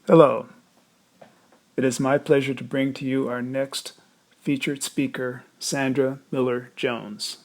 Hello, it is my pleasure to bring to you our next featured speaker, Sandra Miller Jones.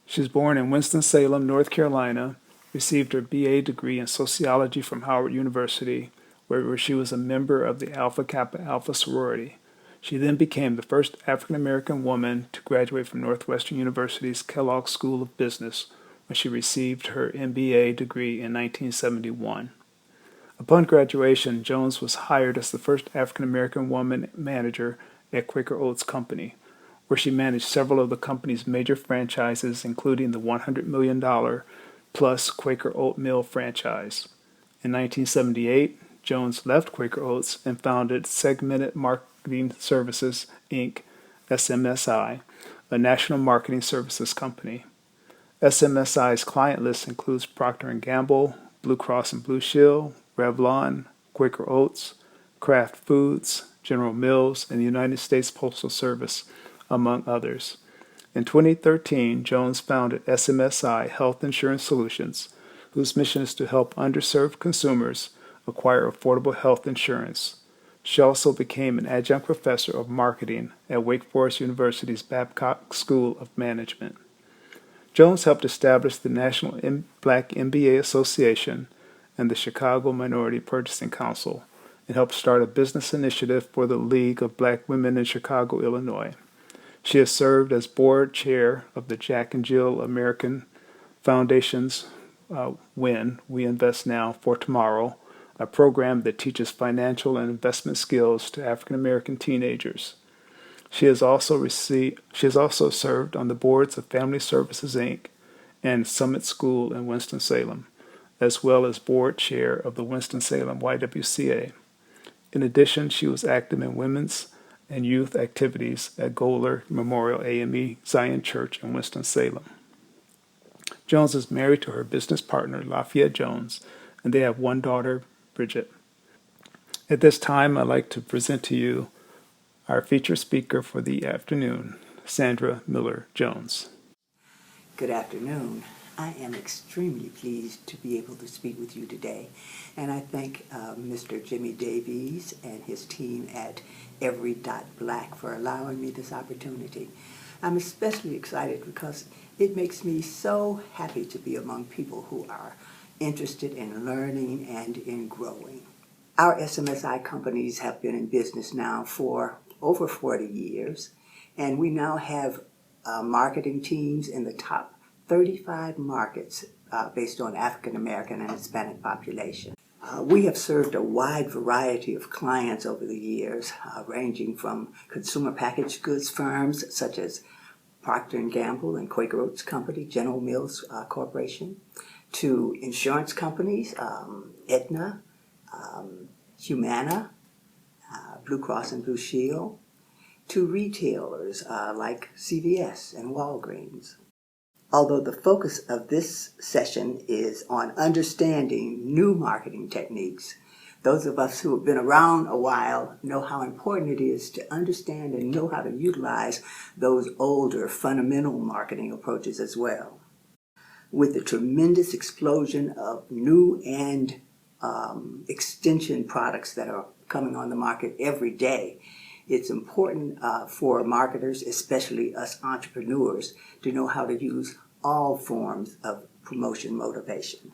She was born in Winston-Salem, North Carolina, received her BA degree in sociology from Howard University, where she was a member of the Alpha Kappa Alpha sorority. She then became the first African American woman to graduate from Northwestern University's Kellogg School of Business when she received her MBA degree in 1971. Upon graduation, Jones was hired as the first African American woman manager at Quaker Oats Company, where she managed several of the company's major franchises, including the $100 million plus Quaker Oatmeal franchise. In 1978, Jones left Quaker Oats and founded Segmented Marketing Services, Inc., SMSI, a national marketing services company. SMSI's client list includes Procter & Gamble, Blue Cross and Blue Shield, Revlon, Quaker Oats, Kraft Foods, General Mills, and the United States Postal Service, among others. In 2013, Jones founded SMSI Health Insurance Solutions, whose mission is to help underserved consumers acquire affordable health insurance. She also became an adjunct professor of marketing at Wake Forest University's Babcock School of Management. Jones helped establish the National Black MBA Association and the Chicago Minority Purchasing Council, and helped start a business initiative for the League of Black Women in Chicago, Illinois. She has served as board chair of the Jack and Jill American Foundation's WIN, We Invest Now for Tomorrow, a program that teaches financial and investment skills to African American teenagers. She has also served on the boards of Family Services Inc. and Summit School in Winston-Salem, as well as board chair of the Winston-Salem YWCA. In addition, she was active in women's and youth activities at Goler Memorial AME Zion Church in Winston-Salem. Jones is married to her business partner, Lafayette Jones, and they have one daughter, Bridget. At this time, I'd like to present to you our featured speaker for the afternoon, Sandra Miller Jones. Good afternoon. I am extremely pleased to be able to speak with you today, and I thank Mr. Jimmy Davies and his team at Every Dot Black for allowing me this opportunity. I'm especially excited because it makes me so happy to be among people who are interested in learning and in growing. Our SMSI companies have been in business now for over 40 years, and we now have marketing teams in the top 35 markets based on African American and Hispanic population. We have served a wide variety of clients over the years, ranging from consumer packaged goods firms such as Procter & Gamble and Quaker Oats Company, General Mills Corporation, to insurance companies, Aetna, Humana, Blue Cross and Blue Shield, to retailers like CVS and Walgreens. Although the focus of this session is on understanding new marketing techniques, those of us who have been around a while know how important it is to understand and know how to utilize those older fundamental marketing approaches as well. With the tremendous explosion of new and extension products that are coming on the market every day, it's important for marketers, especially us entrepreneurs, to know how to use all forms of promotion motivation.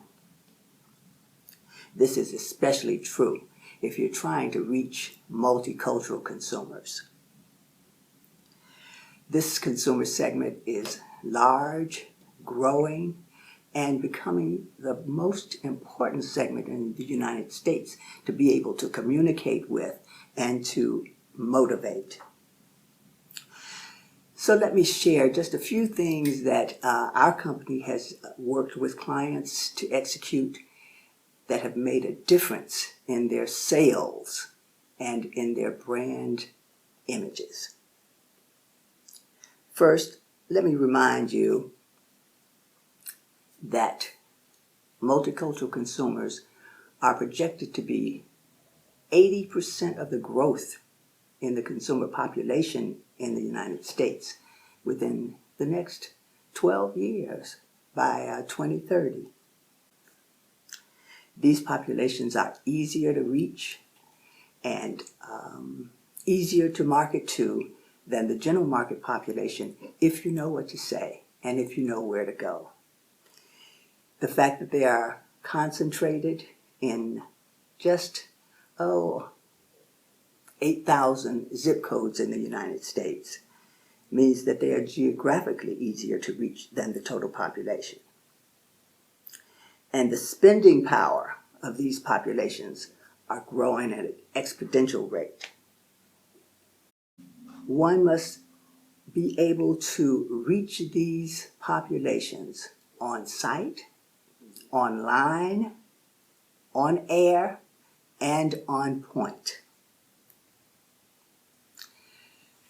This is especially true if you're trying to reach multicultural consumers. This consumer segment is large, growing, and becoming the most important segment in the United States to be able to communicate with and to motivate. So let me share just a few things that our company has worked with clients to execute that have made a difference in their sales and in their brand images. First, let me remind you that multicultural consumers are projected to be 80% of the growth in the consumer population in the United States within the next 12 years by 2030. These populations are easier to reach and easier to market to than the general market population if you know what to say and if you know where to go. The fact that they are concentrated in just, 8,000 zip codes in the United States means that they are geographically easier to reach than the total population. And the spending power of these populations are growing at an exponential rate. One must be able to reach these populations on site, online, on air, and on point.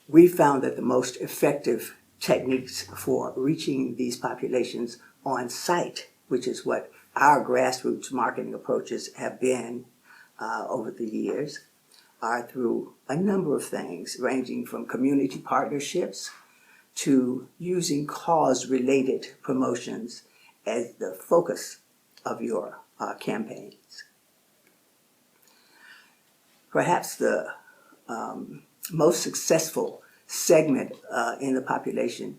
We found that the most effective techniques for reaching these populations on site, which is what our grassroots marketing approaches have been over the years, are through a number of things, ranging from community partnerships to using cause-related promotions as the focus of your campaigns. Perhaps the most successful segment in the population,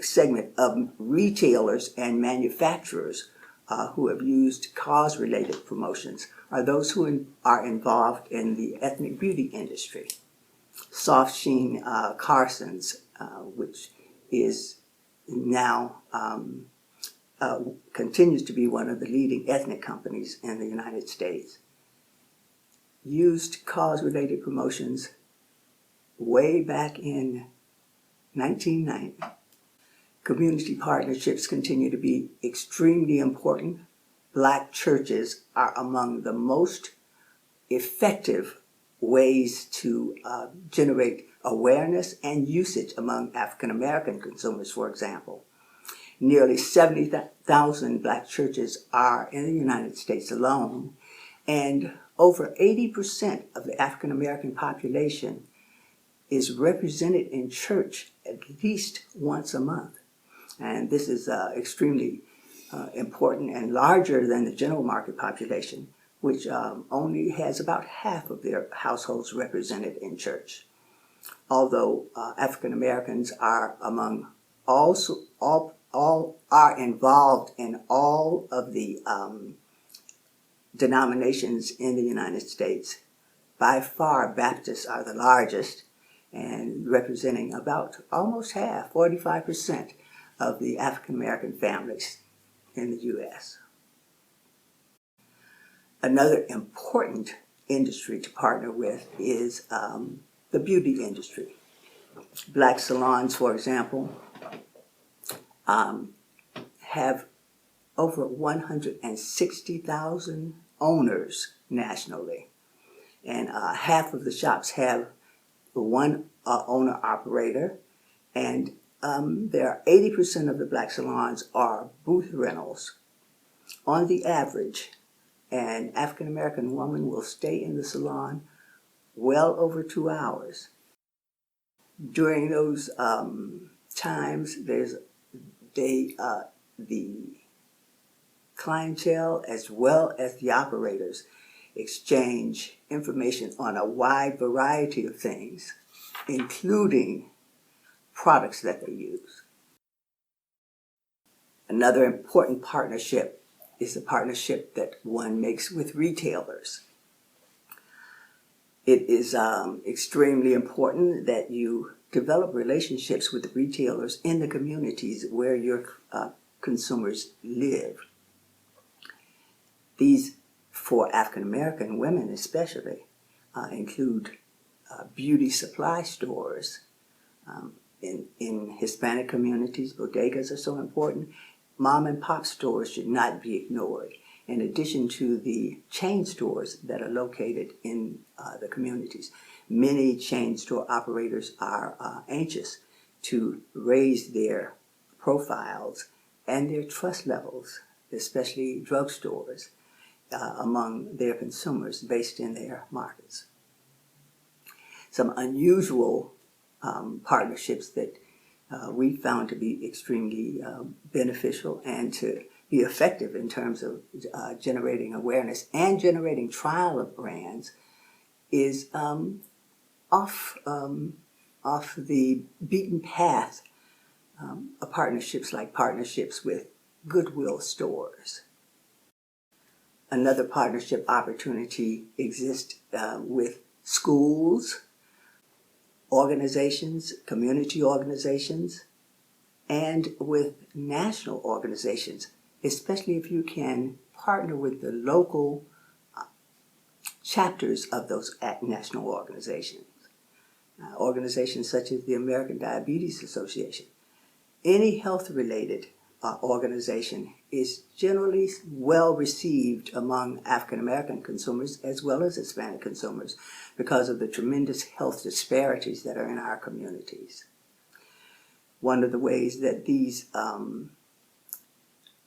segment of retailers and manufacturers who have used cause-related promotions are those who are involved in the ethnic beauty industry. Soft Sheen Carson's, which is now continues to be one of the leading ethnic companies in the United States, used cause-related promotions way back in 1990. Community partnerships continue to be extremely important. Black churches are among the most effective ways to generate awareness and usage among African American consumers, for example. Nearly 70,000 black churches are in the United States alone, and over 80% of the African American population is represented in church at least once a month. And this is extremely important and larger than the general market population, which only has about half of their households represented in church. Although African Americans are are involved in all of the denominations in the United States. By far, Baptists are the largest and representing about almost half, 45% of the African American families in the U.S. Another important industry to partner with is the beauty industry. Black salons, for example, have over 160,000 owners nationally. And half of the shops have one owner-operator, and there are 80% of the black salons are booth rentals. On the average, an African-American woman will stay in the salon well over 2 hours. During those times, the clientele as well as the operators exchange information on a wide variety of things, including products that they use. Another important partnership is the partnership that one makes with retailers. It is extremely important that you develop relationships with retailers in the communities where your consumers live. These, for African American women especially, include beauty supply stores. In Hispanic communities, bodegas are so important. Mom and pop stores should not be ignored, in addition to the chain stores that are located in the communities. Many chain store operators are anxious to raise their profiles and their trust levels, especially drugstores, among their consumers based in their markets. Some unusual partnerships that we found to be extremely beneficial and to be effective in terms of generating awareness and generating trial of brands is off off the beaten path of partnerships like partnerships with Goodwill stores. Another partnership opportunity exists with schools, organizations, community organizations, and with national organizations, especially if you can partner with the local chapters of those national organizations. Organizations such as the American Diabetes Association. Any health-related organization is generally well received among African American consumers as well as Hispanic consumers because of the tremendous health disparities that are in our communities. One of the ways that these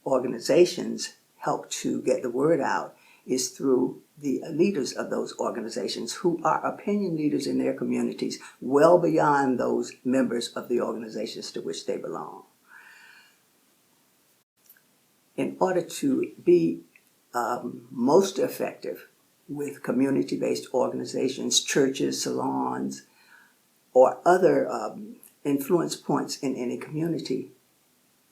organizations help to get the word out is through the leaders of those organizations who are opinion leaders in their communities well beyond those members of the organizations to which they belong. In order to be most effective with community-based organizations, churches, salons, or other influence points in any community,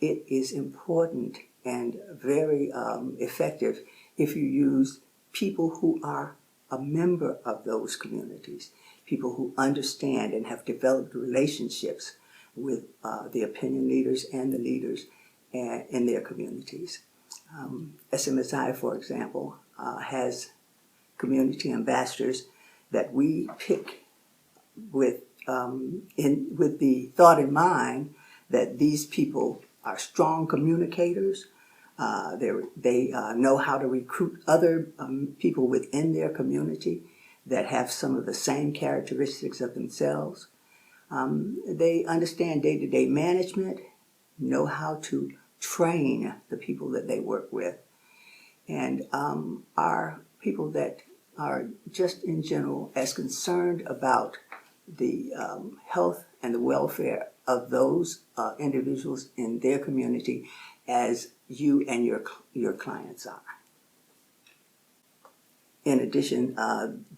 it is important and very effective if you use people who are a member of those communities, people who understand and have developed relationships with the opinion leaders and the leaders in their communities. SMSI, for example, has community ambassadors that we pick with the thought in mind that these people are strong communicators. They know how to recruit other people within their community that have some of the same characteristics of themselves. They understand day-to-day management, know how to train the people that they work with, and are people that are just in general as concerned about the health and the welfare of those individuals in their community as you and your clients are. In addition,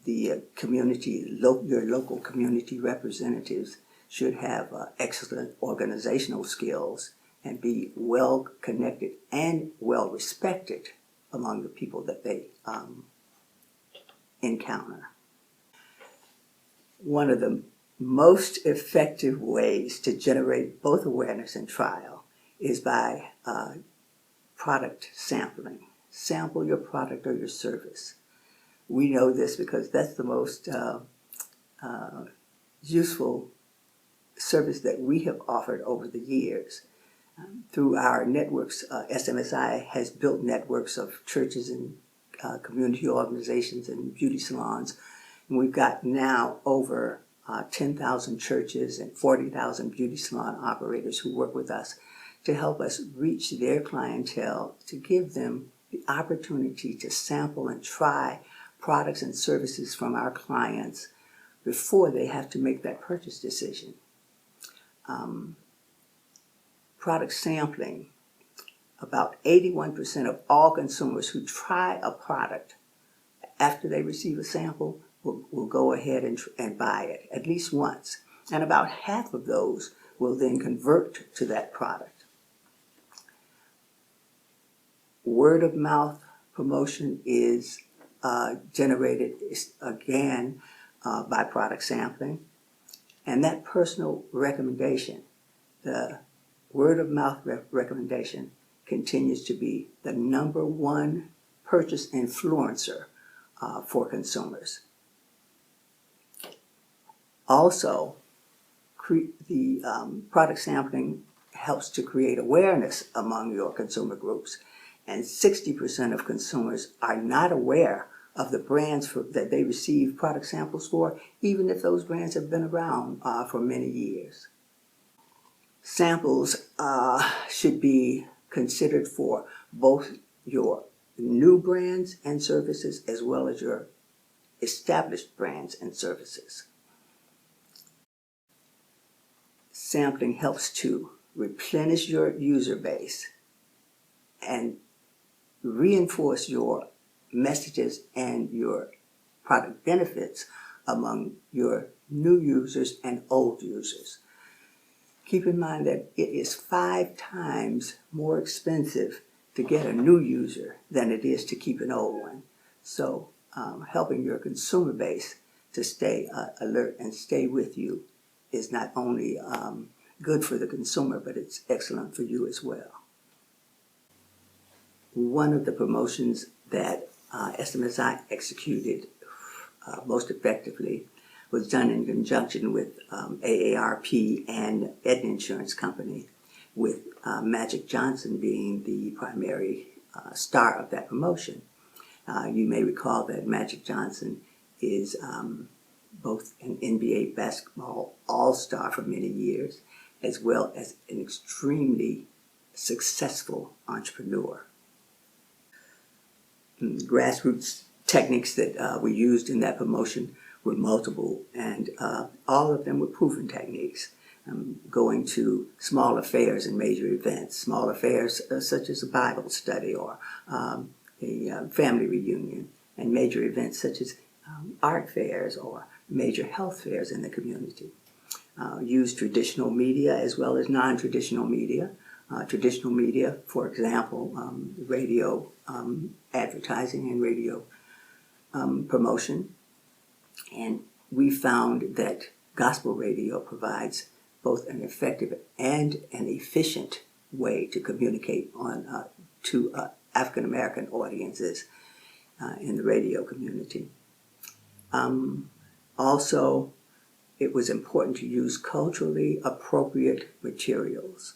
your local community representatives should have excellent organizational skills and be well connected and well respected among the people that they encounter. One of the most effective ways to generate both awareness and trial is by product sampling. Sample your product or your service. We know this because that's the most useful service that we have offered over the years. Through our networks, SMSI has built networks of churches and community organizations and beauty salons. And we've got now over 10,000 churches and 40,000 beauty salon operators who work with us to help us reach their clientele, to give them the opportunity to sample and try products and services from our clients before they have to make that purchase decision. Product sampling, about 81% of all consumers who try a product after they receive a sample will go ahead and buy it at least once. And about half of those will then convert to that product. Word of mouth promotion is generated again by product sampling. And that personal recommendation, the word of mouth recommendation, continues to be the #1 purchase influencer for consumers. Also, the product sampling helps to create awareness among your consumer groups, and 60% of consumers are not aware of the brands that they receive product samples for, even if those brands have been around for many years. Samples should be considered for both your new brands and services as well as your established brands and services. Sampling helps to replenish your user base and reinforce your messages and your product benefits among your new users and old users. Keep in mind that it is 5 times more expensive to get a new user than it is to keep an old one. So helping your consumer base to stay alert and stay with you is not only good for the consumer, but it's excellent for you as well. One of the promotions that SMSI executed most effectively was done in conjunction with AARP and Aetna Insurance Company, with Magic Johnson being the primary star of that promotion. You may recall that Magic Johnson is both an NBA basketball all-star for many years, as well as an extremely successful entrepreneur. Grassroots techniques that were used in that promotion were multiple, and all of them were proven techniques. Going to small affairs and major events, small affairs such as a Bible study or a family reunion, and major events such as art fairs or major health fairs in the community. Use traditional media as well as non-traditional media. Traditional media, for example, radio advertising and radio promotion. And we found that gospel radio provides both an effective and an efficient way to communicate to African American audiences in the radio community. Also, it was important to use culturally appropriate materials.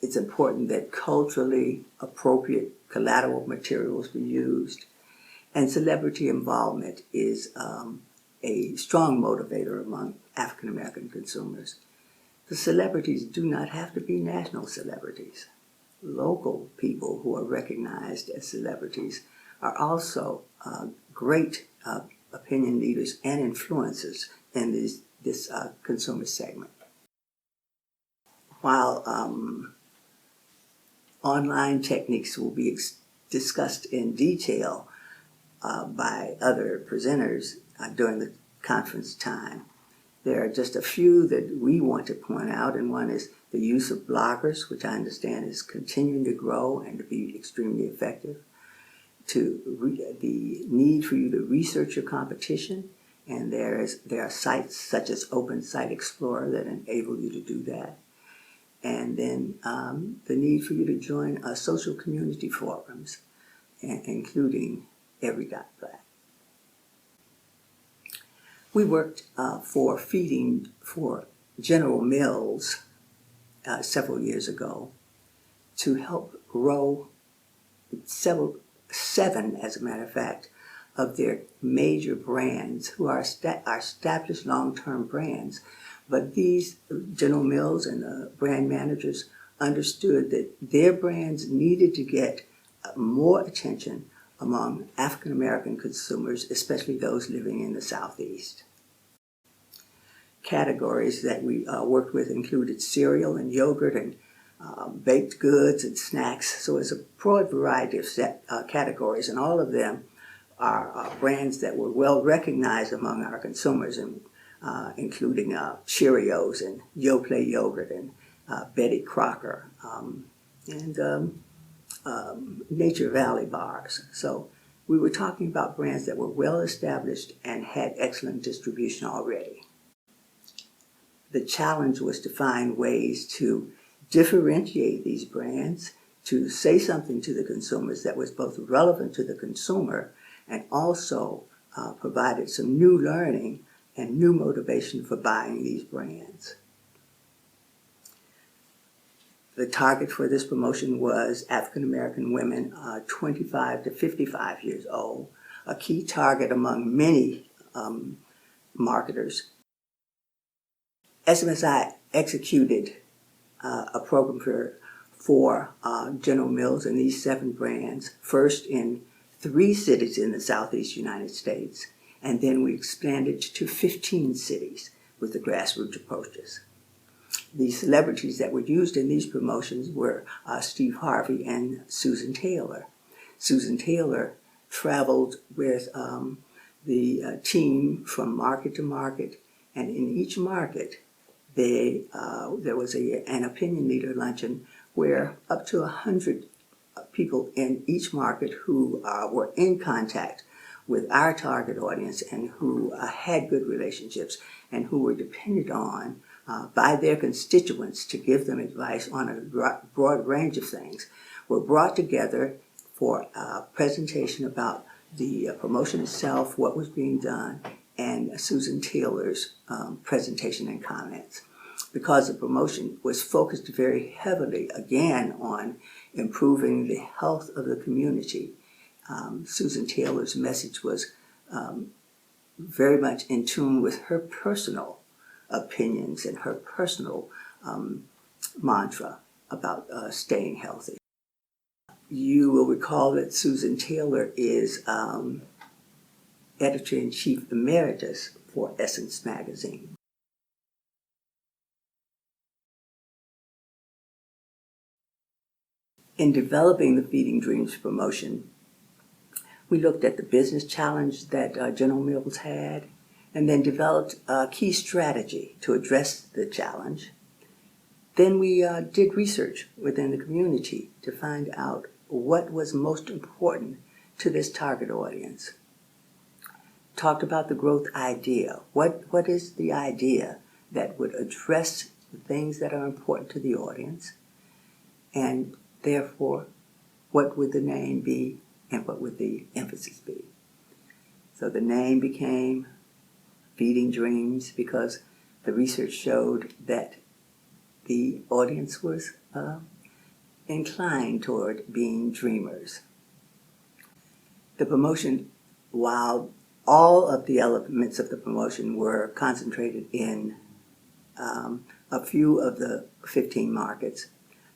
It's important that culturally appropriate collateral materials be used. And celebrity involvement is a strong motivator among African American consumers. The celebrities do not have to be national celebrities. Local people who are recognized as celebrities are also great opinion leaders and influencers in this consumer segment. While online techniques will be discussed in detail by other presenters during the conference time, there are just a few that we want to point out, and one is the use of bloggers, which I understand is continuing to grow and to be extremely effective, to the need for you to research your competition, and there are sites such as Open Site Explorer that enable you to do that, and then the need for you to join social community forums, including Every.Black. We worked for feeding for General Mills several years ago to help grow seven, as a matter of fact, of their major brands who are established long-term brands. But these General Mills and the brand managers understood that their brands needed to get more attention among African American consumers, especially those living in the Southeast. Categories that we worked with included cereal and yogurt and baked goods and snacks. So it's a broad variety of categories, and all of them are brands that were well recognized among our consumers, and including Cheerios and Yoplait yogurt and Betty Crocker and Nature Valley bars. So we were talking about brands that were well established and had excellent distribution already. The challenge was to find ways to differentiate these brands, to say something to the consumers that was both relevant to the consumer and also provided some new learning and new motivation for buying these brands. The target for this promotion was African American women 25 to 55 years old, a key target among many marketers. SMSI executed a program for General Mills and these 7 brands, first in 3 cities in the Southeast United States, and then we expanded to 15 cities with the grassroots approaches. The celebrities that were used in these promotions were Steve Harvey and Susan Taylor. Susan Taylor traveled with the team from market to market, and in each market there was an opinion leader luncheon where up to 100 people in each market who were in contact with our target audience and who had good relationships and who were depended on by their constituents to give them advice on a broad range of things, were brought together for a presentation about the promotion itself, what was being done, and Susan Taylor's presentation and comments. Because the promotion was focused very heavily, again, on improving the health of the community, Susan Taylor's message was very much in tune with her personal opinions and her personal mantra about staying healthy. You will recall that Susan Taylor is Editor-in-Chief Emeritus for Essence Magazine. In developing the Feeding Dreams promotion, we looked at the business challenge that General Mills had, and then developed a key strategy to address the challenge. Then we did research within the community to find out what was most important to this target audience. Talked about the growth idea. What is the idea that would address the things that are important to the audience? And therefore, what would the name be and what would the emphasis be? So the name became Feeding Dreams because the research showed that the audience was inclined toward being dreamers. The promotion, while all of the elements of the promotion were concentrated in a few of the 15 markets,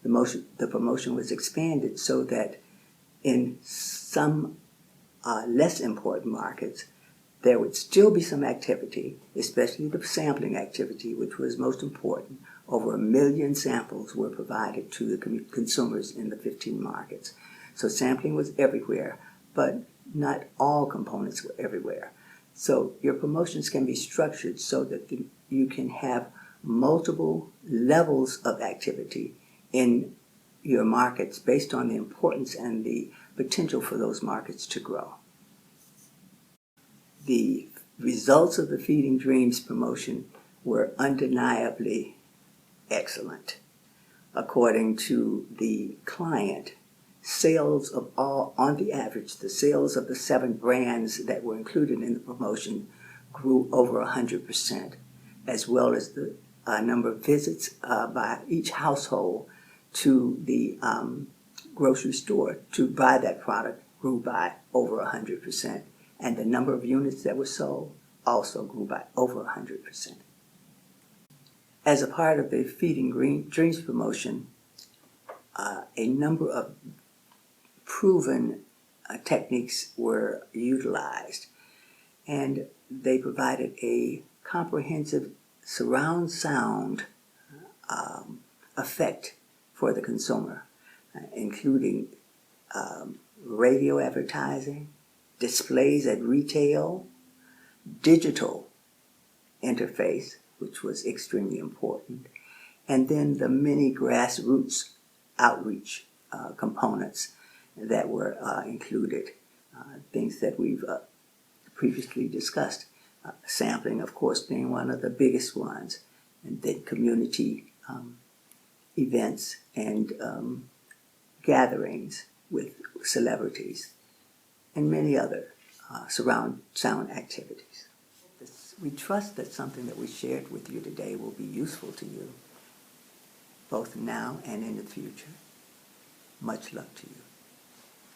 the promotion was expanded so that in some less important markets, there would still be some activity, especially the sampling activity, which was most important. Over 1 million samples were provided to the consumers in the 15 markets. So sampling was everywhere, but not all components were everywhere. So your promotions can be structured so that you can have multiple levels of activity in your markets based on the importance and the potential for those markets to grow. The results of the Feeding Dreams promotion were undeniably excellent. According to the client, sales of on the average, the sales of the 7 brands that were included in the promotion grew over 100%, as well as the number of visits by each household to the grocery store to buy that product grew by over 100%. And the number of units that were sold also grew by over 100%. As a part of the Feeding Dreams promotion, a number of proven techniques were utilized, and they provided a comprehensive surround sound effect for the consumer, including radio advertising, displays at retail, digital interface, which was extremely important, and then the many grassroots outreach components that were included, things that we've previously discussed, sampling, of course, being one of the biggest ones, and then community events and gatherings with celebrities, and many other surround sound activities. We trust that something that we shared with you today will be useful to you, both now and in the future. Much love to you.